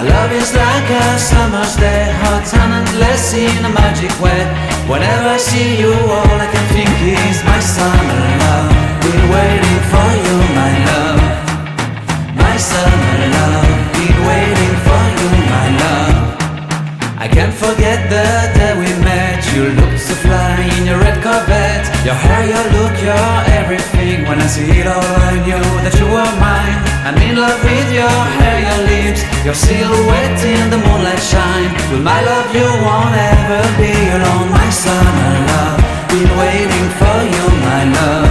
Love is like a summer's day, hot and endless in a magic way. Whenever I see you, all I can think is my summer love. Been waiting for you, my love. My summer love. Been waiting for you, my love. I can't forget the day we met. You looked so fly in your red Corvette. Your hair, your look, your everything. When I see it all, I knew that you were mine. I'm in love with your hair, your lips, your silhouette in the moonlight shine. With my love you won't ever be alone. My summer love, been waiting for you, my love.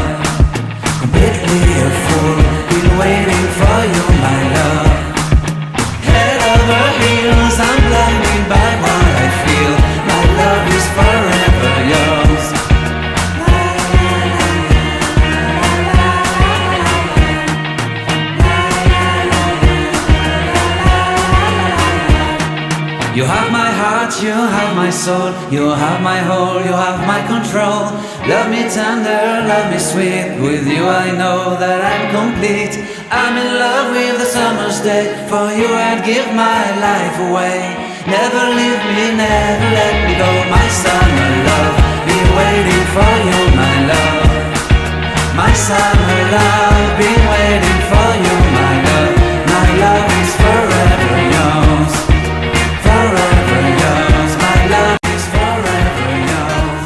Completely a fool, been waiting for you, my love. Head over heels, I'm blinded by what I feel. My love is forever yours. You have my heart, you have my soul, you have my whole, you have my control. Love me tender, love me sweet, with you I know that I'm complete. I'm in love with the summer's day, for you I'd give my life away. Never leave me, never let me go, my summer love. Been waiting for you, my love. My summer love, been waiting for you, my love. My love is forever yours. Forever yours, my love is forever yours.